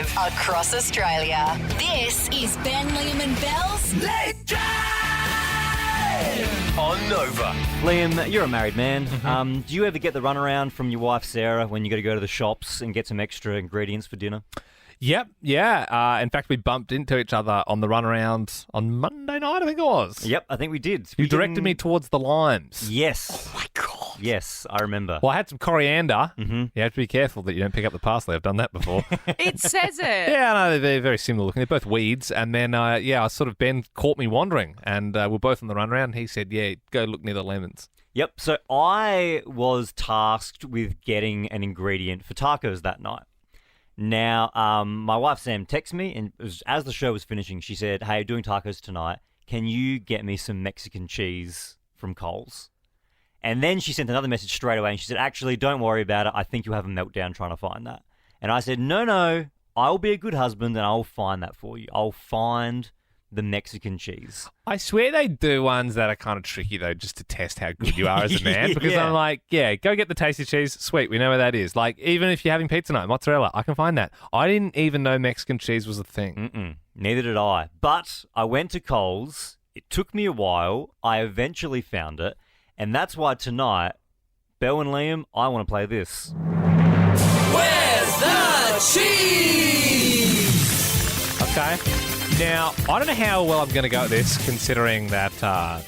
live across Australia. This is Ben, Liam and Belle's Late Drive on Nova. Liam, you're a married man. Do you ever get the runaround from your wife Sarah when you got to go to the shops and get some extra ingredients for dinner? Yep, yeah. In fact, we bumped into each other on the runaround on Monday night, I think it was. Yep, I think we did. You directed me towards the limes. Yes. Oh, my God. Yes, I remember. Well, I had some coriander. You have to be careful that you don't pick up the parsley. I've done that before. It says it. Yeah, no, they're very similar looking. They're both weeds. And then, Ben caught me wandering. And we're both on the runaround. And he said, yeah, go look near the lemons. Yep, so I was tasked with getting an ingredient for tacos that night. Now, my wife Sam texted me, and as the show was finishing, she said, hey, doing tacos tonight. Can you get me some Mexican cheese from Coles? And then she sent another message straight away, and she said, actually, don't worry about it. I think you'll have a meltdown trying to find that. And I said, no, I'll be a good husband, and I'll find that for you. I'll find the Mexican cheese. I swear they do ones that are kind of tricky, though, just to test how good you are as a man. Because Yeah. I'm like, yeah, go get the tasty cheese. Sweet, we know where that is. Like, even if you're having pizza night, mozzarella, I can find that. I didn't even know Mexican cheese was a thing. Neither did I. But I went to Coles. It took me a while. I eventually found it. And that's why tonight, Belle and Liam, I want to play this. Where's the cheese? Okay. Now, I don't know how well I'm going to go at this, considering that I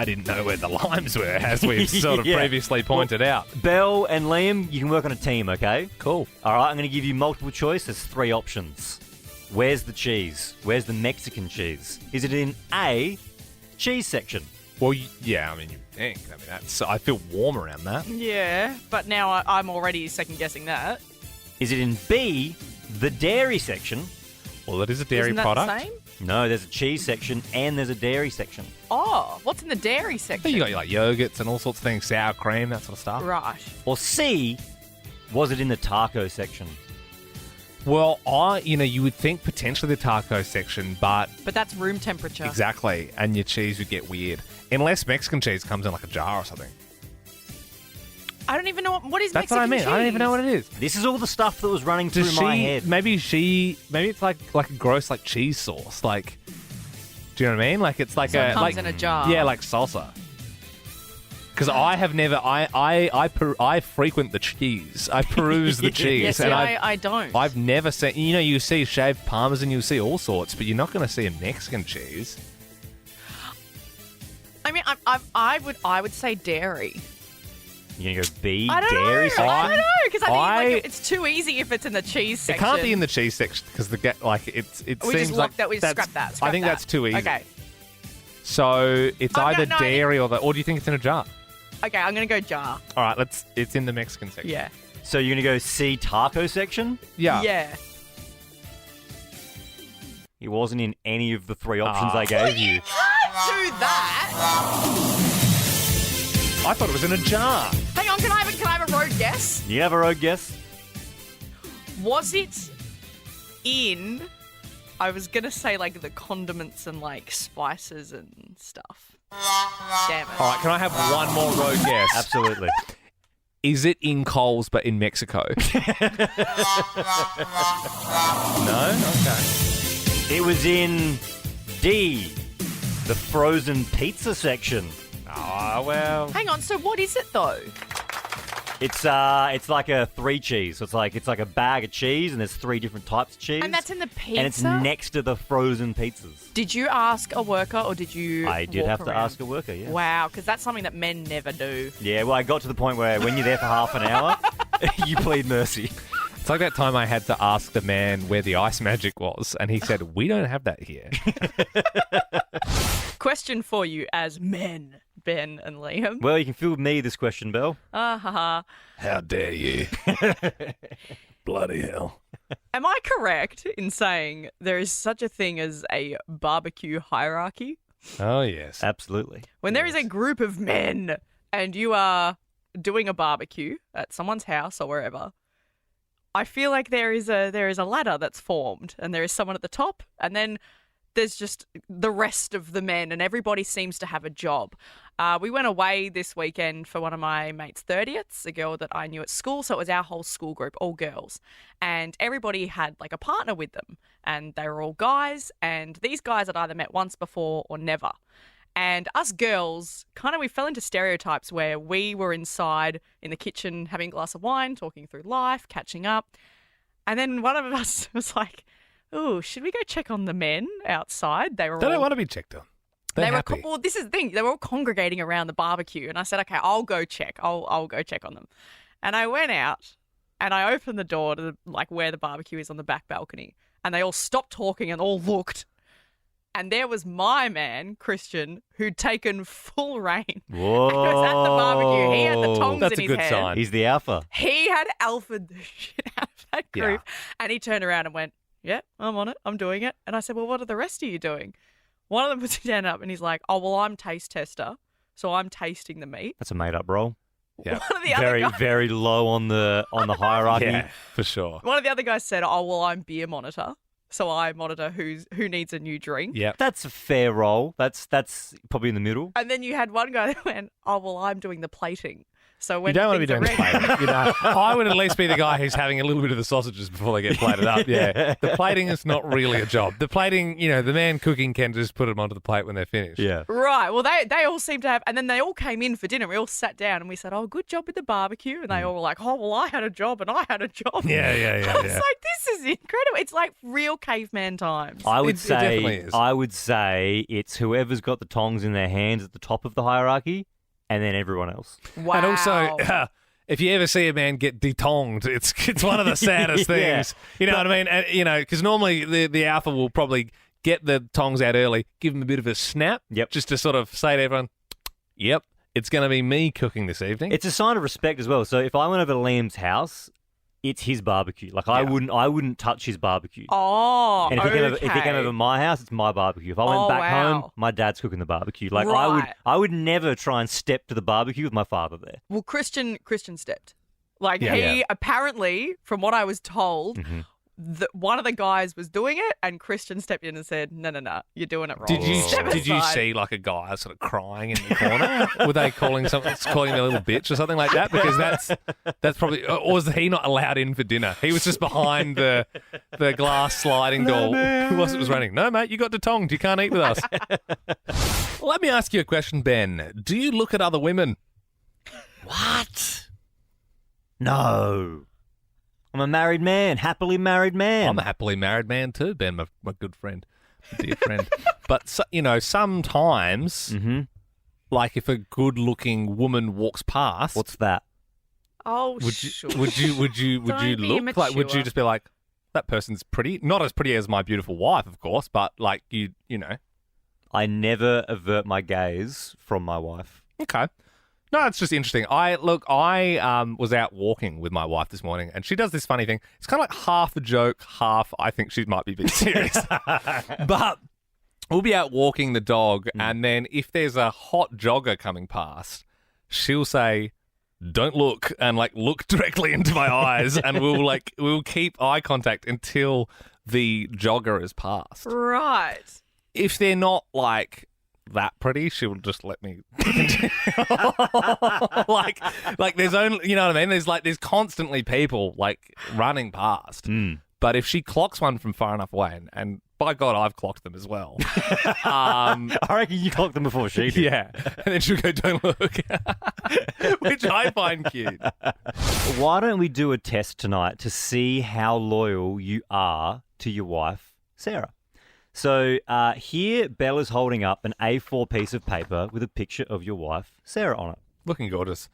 didn't know where the limes were, as we've sort of Yeah. previously pointed out. Belle and Liam, you can work on a team, okay? Cool. All right, I'm going to give you multiple choice. There's 3 options. Where's the cheese? Where's the Mexican cheese? Is it in A, cheese section? Well, yeah, I mean, you think. I mean, I feel warm around that. Yeah, but now I'm already second-guessing that. Is it in B, the dairy section? Well, it is a dairy Isn't that product. the same? No, there's a cheese section and there's a dairy section. Oh, what's in the dairy section? You got like yogurts and all sorts of things, sour cream, that sort of stuff. Right. Or C, was it in the taco section? Well, you would think potentially the taco section, but But that's room temperature. exactly, and your cheese would get weird. Unless Mexican cheese comes in like a jar or something. I don't even know what is That's Mexican what I mean. cheese. I don't even know what it is. This is all the stuff that was running through my head. Maybe it's like a gross like cheese sauce. Like, do you know what I mean? Like it's like So it a comes like in a jar. Yeah, like salsa. Because I have never I frequent the cheese. I peruse the cheese, Yeah, see, and I don't. I've never seen. You see shaved parmesan, you see all sorts, but you're not going to see a Mexican cheese. I mean, I would say dairy. You're going to go B, I don't dairy know. section? I don't know because I think I- like, it's too easy if it's in the cheese It section. can't be in the cheese section because it We seems just like scrap that. I Scrap think that. that's too easy. Okay. So it's Oh, no, either no, dairy or do you think it's in a jar? Okay, I'm gonna go jar. All right, it's in the Mexican section. Yeah. So you're going to go C, taco section? Yeah. Yeah. It wasn't in any of the 3 options Ah. I gave you. Can't do that. I thought it was in a jar. Hang on, can I have a road guess? You have a road guess? Was it in? I was gonna say like the condiments and like spices and stuff. Damn it. All right, can I have one more road guess? Absolutely. Is it in Coles but in Mexico? No? Okay. It was in D, the frozen pizza section. Oh, well. Hang on. So what is it though? It's like a 3 cheese. So it's like a bag of cheese, and there's 3 different types of cheese. And that's in the pizza. And it's next to the frozen pizzas. Did you ask a worker or did you? I did walk have to around? ask a worker, yeah. Wow, because that's something that men never do. Yeah, well, I got to the point where when you're there for half an hour, you plead mercy. It's like that time I had to ask the man where the ice magic was, and he said, we don't have that here. Question for you as men, Ben and Liam. Well, you can field me this question, Belle. Ha. How dare you? Bloody hell. Am I correct in saying there is such a thing as a BBQ hierarchy? Oh, yes. Absolutely. When there is a group of men and you are doing a barbecue at someone's house or wherever, I feel like there is a ladder that's formed and there is someone at the top and then there's just the rest of the men, and everybody seems to have a job. We went away this weekend for one of my mates' 30ths, a girl that I knew at school. So it was our whole school group, all girls. And everybody had like a partner with them. And they were all guys. And these guys had either met once before or never. And us girls, we fell into stereotypes where we were inside in the kitchen having a glass of wine, talking through life, catching up. And then one of us was like, "Oh, should we go check on the men outside?" They don't want to be checked on. They're happy. Well, this is the thing. They were all congregating around the barbecue, and I said, "Okay, I'll go check. I'll go check on them." And I went out, and I opened the door to where the barbecue is on the back balcony, and they all stopped talking and all looked. And there was my man, Christian, who'd taken full reign. Whoa. He was at the barbecue. He had the tongs That's in a his good hand. sign. He's the alpha. He had alphaed the shit out of that group. And he turned around and went, "Yeah, I'm on it. I'm doing it." And I said, "Well, what are the rest of you doing?" One of them puts his hand up and he's like, "Oh, well, I'm taste tester, so I'm tasting the meat." That's a made-up role. Yeah. One of the other guys, Very low on the hierarchy. Yeah, for sure. one of the other guys said, "Oh, well, I'm beer monitor, so I monitor who needs a new drink." Yeah. That's a fair role. That's probably in the middle. And then you had one guy that went, "Oh, well, I'm doing the plating." So when You don't want to be doing the things are ready- plating. I would at least be the guy who's having a little bit of the sausages before they get plated up. Yeah. The plating is not really a job. The plating, the man cooking can just put them onto the plate when they're finished. Yeah. Right. Well, they all seem to have, and then they all came in for dinner. We all sat down and we said, "Oh, good job with the barbecue." And they all were like, "Oh, well, I had a job and I had a job." Yeah. I was like, this is incredible. It's like real caveman times. I would It definitely is. I would say it's whoever's got the tongs in their hands at the top of the hierarchy, and then everyone else. Wow. And also, if you ever see a man get de-tonged, it's one of the saddest Yeah. things. You know what I mean? And, because normally the alpha will probably get the tongs out early, give him a bit of a snap, Yep. just to sort of say to everyone, "Yep, it's going to be me cooking this evening." It's a sign of respect as well. So if I went over to Liam's house, it's his barbecue. I wouldn't touch his barbecue. Oh, And if he came over my house, it's my barbecue. If I went back home, my dad's cooking the barbecue. Right. I would never try and step to the barbecue with my father there. Well, Christian stepped. Apparently, from what I was told, that one of the guys was doing it, and Christian stepped in and said, "No, you're doing it wrong." Did you Step did you aside." see a guy sort of crying in the corner? Were they calling him a little bitch or something like that? Because that's probably, or was he not allowed in for dinner? He was just behind the glass sliding door. Who was it was raining? "No, mate, you got de-tonged. You can't eat with us." Let me ask you a question, Ben. Do you look at other women? What? No. I'm a married man, happily married man. I'm a happily married man too, Ben, my good friend, my dear friend. But sometimes, if a good-looking woman walks past, What's that? Oh, would you Don't be look like? Would you immature. just be like, "That person's pretty"? Not as pretty as my beautiful wife, of course, but you know. I never avert my gaze from my wife. Okay. No, it's just interesting. I was out walking with my wife this morning, and she does this funny thing. It's kind of like half a joke, half I think she might be being serious. But we'll be out walking the dog, and then if there's a hot jogger coming past, she'll say, "Don't look," and look directly into my eyes, and we'll keep eye contact until the jogger is passed. Right. If they're not that pretty, she'll just let me there's only, you know what I mean, there's constantly people running past, but if she clocks one from far enough away, and by God, I've clocked them as well. I reckon you clocked them before she did. Yeah, and then she'll go, "Don't look," which I find cute. Why don't we do a test tonight to see how loyal you are to your wife, Sarah? So here, Belle is holding up an A4 piece of paper with a picture of your wife, Sarah, on it. Looking gorgeous.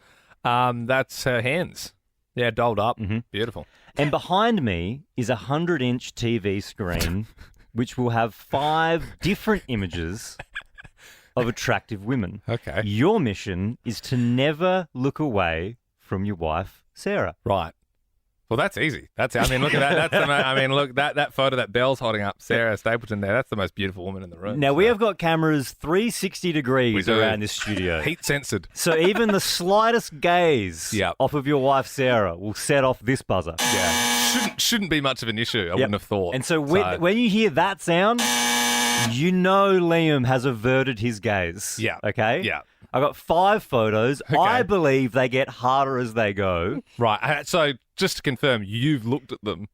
That's her hands. Yeah, dolled up. Beautiful. And behind me is a 100-inch TV screen, which will have 5 different images of attractive women. Okay. Your mission is to never look away from your wife, Sarah. Right. Well, that's easy. Look at that. Look, that photo that Belle's holding up, Sarah Stapleton there, that's the most beautiful woman in the room. Now, we have got cameras 360 degrees We do. around this studio. Heat censored. So even the slightest gaze Yep. off of your wife, Sarah, will set off this buzzer. Yeah. Shouldn't be much of an issue, I wouldn't have thought. And so when you hear that sound, You know Liam has averted his gaze. Yeah. Okay? Yeah. I got 5 photos. Okay. I believe they get harder as they go. Right. So just to confirm, you've looked at them.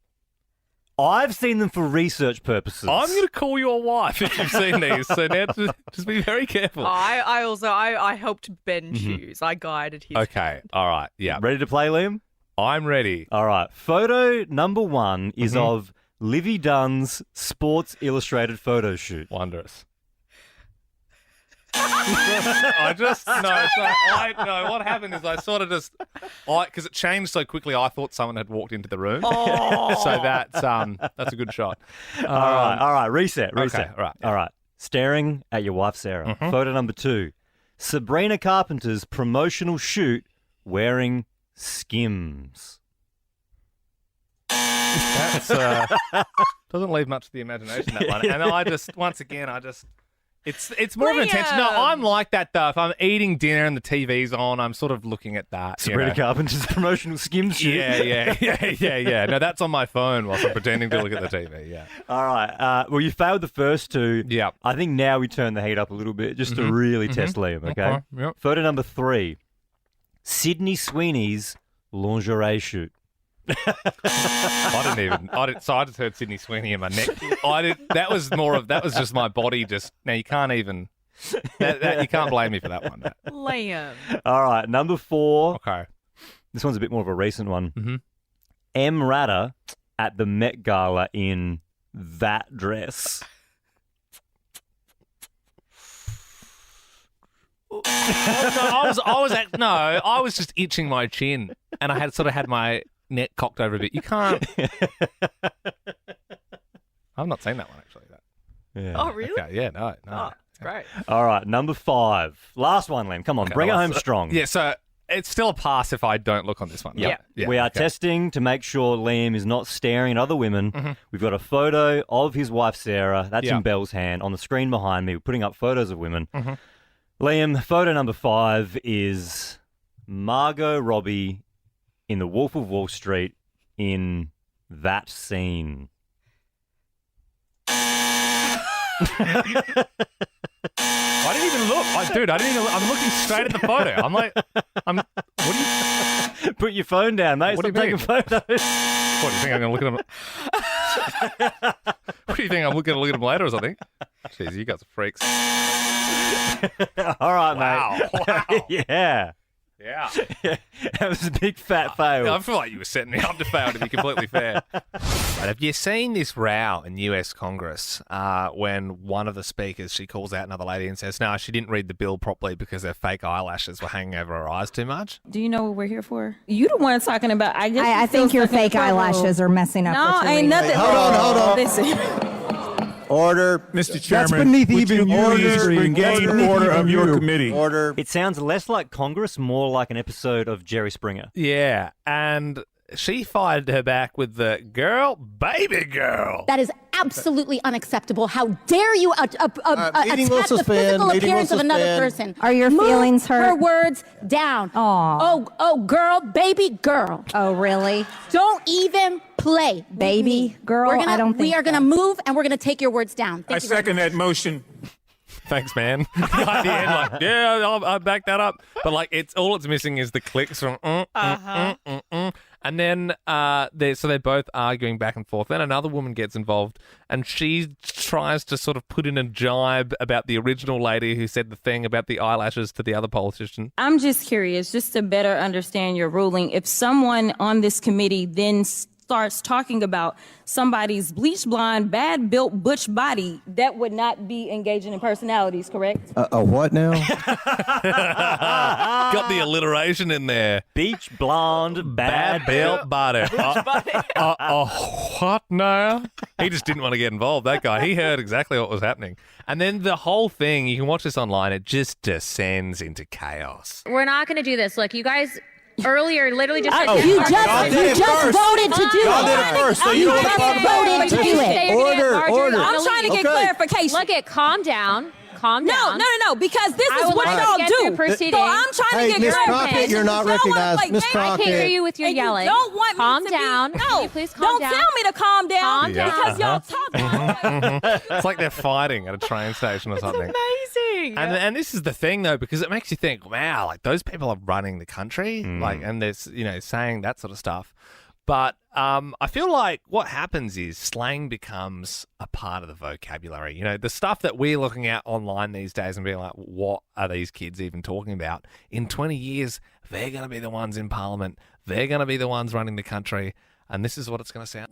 I've seen them for research purposes. I'm going to call your wife if you've seen these. So now just be very careful. I also helped Ben choose. I guided his. Okay. All right. Yeah. Ready to play, Liam? I'm ready. All right. Photo number 1 is of Livy Dunn's Sports Illustrated photo shoot. Wondrous. What happened is I sort of because it changed so quickly, I thought someone had walked into the room. So that's a good shot. All right. Reset. Okay, right, yeah. All right. Staring at your wife, Sarah. Photo number 2. Sabrina Carpenter's promotional shoot wearing Skims. That's doesn't leave much to the imagination, that one. And it's more of an intention. No, I'm like that though. If I'm eating dinner and the TV's on, I'm sort of looking at that. Sabrina Carpenter's promotional Skims shoot. Yeah. No, that's on my phone whilst I'm pretending to look at the TV. Yeah. All right. Well, you failed the first 2. Yeah. I think now we turn the heat up a little bit just to really test Liam, okay? Yep. Photo number 3. Sydney Sweeney's lingerie shoot. I just heard Sydney Sweeney in my neck. That was just my body. Now you can't even. You can't blame me for that one. Liam. All right, number 4. Okay. This one's a bit more of a recent one. M. Ratter at the Met Gala in that dress. I was just itching my chin, and I had my neck cocked over a bit. You can't. I've not seen that one actually. Yeah. Oh, really? Okay, yeah, no. Oh, it's great. All right, number 5. Last one, Liam. Come on, bring it home strong. Yeah, so it's still a pass if I don't look on this one. Yeah. Yeah. We are testing to make sure Liam is not staring at other women. We've got a photo of his wife, Sarah. That's in Belle's hand. On the screen behind me, we're putting up photos of women. Liam, photo number 5 is Margot Robbie in The Wolf of Wall Street in that scene. I didn't even look. I'm looking straight at the photo. What do you... Put your phone down, mate. What do Stop you taking photos. What do you think I'm going to look at them? What do you think I'm going to look at them later or something? Jeez, you guys are freaks. All right, mate. Wow. Yeah. Yeah. That was a big fat fail. I feel like you were setting me up to fail, to be completely fair. Right, have you seen this row in US Congress when one of the speakers, she calls out another lady and says, no, she didn't read the bill properly because her fake eyelashes were hanging over her eyes too much? Do you know what we're here for? You the one talking about, I guess. I think your fake eyelashes are messing up. No, what you're ain't reading. nothing. Hold on. Listen. Order. Mr. Chairman, That's beneath would even you you please regain order of your committee? Order. It sounds less like Congress, more like an episode of Jerry Springer. Yeah, and she fired her back with the baby girl. That is absolutely unacceptable. How dare you attack meeting will the suspend, physical meeting appearance will of another suspend. person? Are your Move feelings hurt? her words down. Aw. Oh, girl, baby girl. Oh, really? Don't even play. Baby girl? I don't think we are so. going to move and we're going to take your words down. I Thank you very second that motion. Thanks, man. At the end, I'll back that up. But it's missing is the clicks from and then they're both arguing back and forth. Then another woman gets involved, and she tries to sort of put in a jibe about the original lady who said the thing about the eyelashes to the other politician. I'm just curious, just to better understand your ruling. If someone on this committee then starts talking about somebody's bleach blonde, bad built butch body, that would not be engaging in personalities, correct? A what now? Got the alliteration in there. Beach blonde, bad built body. What now? He just didn't want to get involved, that guy. He heard exactly what was happening. And then the whole thing, you can watch this online, it just descends into chaos. We're not going to do this. Look, you guys earlier literally just said You just voted to do Y'all did it. it first, so you don't want to talk about voted to do it. Order. I'm trying to get clarification. Look at calm down. calm down. No, because this I is would what like to y'all get do. through proceedings. So I'm trying Hey, to Miss get Crockett, you're not recognized. Miss I can't hear Crockett. you with your And you yelling. don't want calm me to down. Be, Can no, you please calm don't down? tell me to calm down Calm down. because y'all talk. It's like they're fighting at a train station or something. Amazing. And this is the thing though, because it makes you think, wow, like those people are running the country, like, and there's saying that sort of stuff. But I feel like what happens is slang becomes a part of the vocabulary. The stuff that we're looking at online these days and being like, what are these kids even talking about? In 20 years, they're going to be the ones in Parliament. They're going to be the ones running the country. And this is what it's going to sound.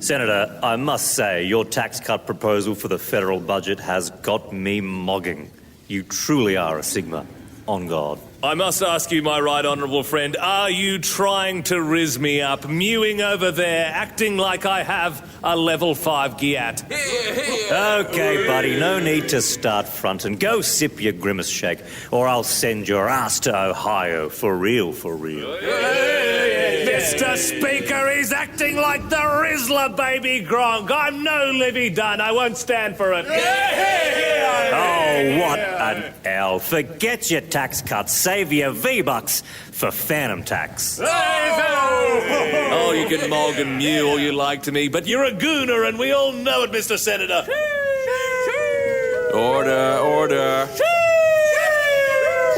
Senator, I must say your tax cut proposal for the federal budget has got me mogging. You truly are a Sigma. On God. I must ask you, my right honourable friend, are you trying to rizz me up, mewing over there, acting like I have a level 5 GIAT? Okay, buddy, no need to start fronting. Go sip your grimace shake, or I'll send your ass to Ohio for real, for real. Mr. Speaker, he's acting like the Rizzler, baby Gronk. I'm no Livy Dunn. I won't stand for it. Oh, what an L. Forget your tax cuts. Save your V-Bucks for phantom tax. Oh, you can mog and mew all you like to me, but you're a gooner, and we all know it, Mr. Senator. Order, order.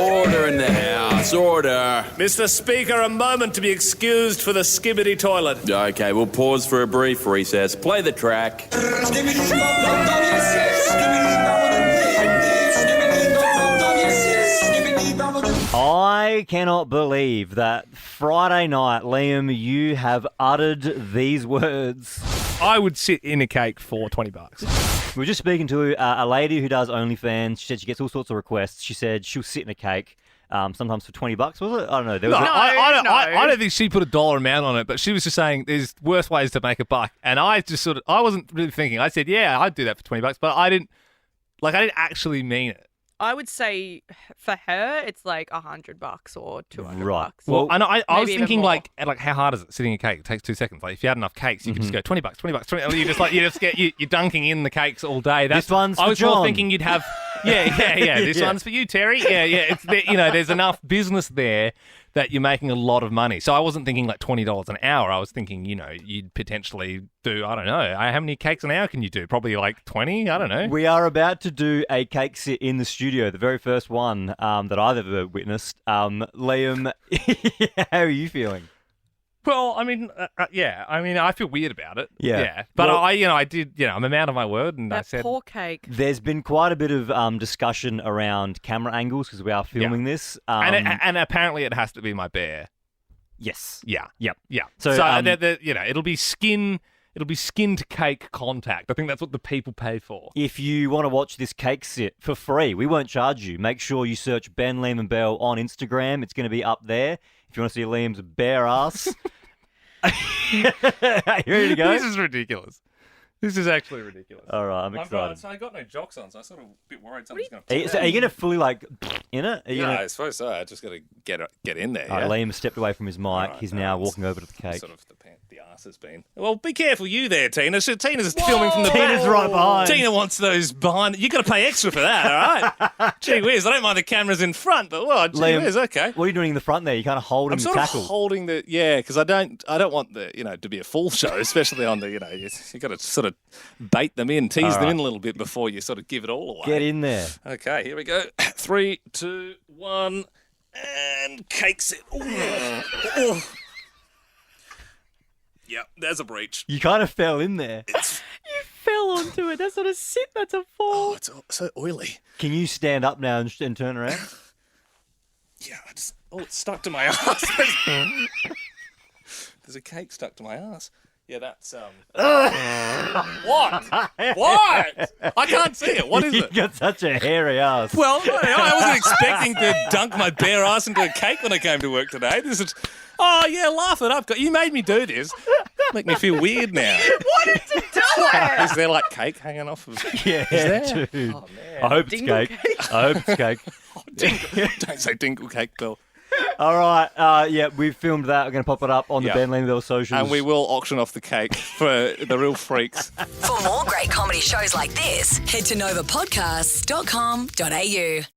Order in the house, order. Mr. Speaker, a moment to be excused for the skibidi toilet. Okay, we'll pause for a brief recess. Play the track. I cannot believe that Friday night, Liam, you have uttered these words. I would sit in a cake for $20. We were just speaking to a lady who does OnlyFans. She said she gets all sorts of requests. She said she'll sit in a cake, sometimes for $20. Was it? I don't know. There was I don't think she put a dollar amount on it, but she was just saying there's worse ways to make a buck. And I just I wasn't really thinking. I said, yeah, I'd do that for $20, but I didn't actually mean it. I would say for her, it's like $100 or $200. Right. Well, I know. I was Maybe even thinking more. like how hard is it sitting in a cake? It takes 2 seconds. Like if you had enough cakes, you could just go $20, $20. You just get you're dunking in the cakes all day. This one's for I was John. more thinking you'd have. Yeah. This one's for you, Terry. Yeah. It's there's enough business there that you're making a lot of money. So I wasn't thinking like $20 an hour. I was thinking, you'd potentially do, I don't know, how many cakes an hour can you do? Probably like 20. I don't know. We are about to do a cake sit in the studio, the very first one that I've ever witnessed. Liam, how are you feeling? Well, I mean, I feel weird about it. Yeah. But Well, I did, I'm a man of my word, and I That said, poor cake. There's been quite a bit of discussion around camera angles because we are filming this. and apparently it has to be my bear. Yes. Yeah. Yep. Yeah. So, It'll be skin to cake contact. I think that's what the people pay for. If you want to watch this cake sit for free, we won't charge you. Make sure you search Ben, Liam and Belle on Instagram. It's going to be up there. If you want to see Liam's bare ass. You ready to go? This is ridiculous. This is actually ridiculous. All right, I'm excited. I got no jocks on, so I'm sort of a bit worried something's going Are you going to fully in it? Are you Yeah, gonna... I suppose so. I just got to get in there. All right, yeah? Liam has stepped away from his mic. All right, He's no, now it's walking over to the cake. Sort of the arse has been. Well, be careful you there, Tina. So Tina's filming from the back. Tina's right behind. Tina wants those behind. You got to pay extra for that, all right? Gee whiz, I don't mind the cameras in front, but well, gee Liam, whiz, okay. What are you doing in the front there? You kind of holding I'm the sort tackle. of holding because I don't want the to be a full show, especially on the you got to sort of bait them in, tease them in a little bit before you sort of give it all away. Get in there. Okay, here we go. 3, 2, 1, and cakes it. Ooh. Yep, there's a breach. You kind of fell in there. You fell onto it. That's not a sit, that's a fall. Oh, it's so oily. Can you stand up now and turn around? Yeah, it's stuck to my ass. There's a cake stuck to my ass. Yeah, that's What? What? I can't see it. What is You it? got such a hairy ass. Well, I wasn't expecting to dunk my bare ass into a cake when I came to work today. This is. Oh yeah, laugh it up. You made me do this. Make me feel weird now. Why did you do it? Is there like cake hanging off of? Yeah, Is there? dude. Oh man. I hope it's Dingle cake. I hope it's cake. Don't say dingle cake, Bill. All right. Yeah, we've filmed that. We're going to pop it up on the Yeah. Ben Lane socials. And we will auction off the cake for the real freaks. For more great comedy shows like this, head to novapodcasts.com.au.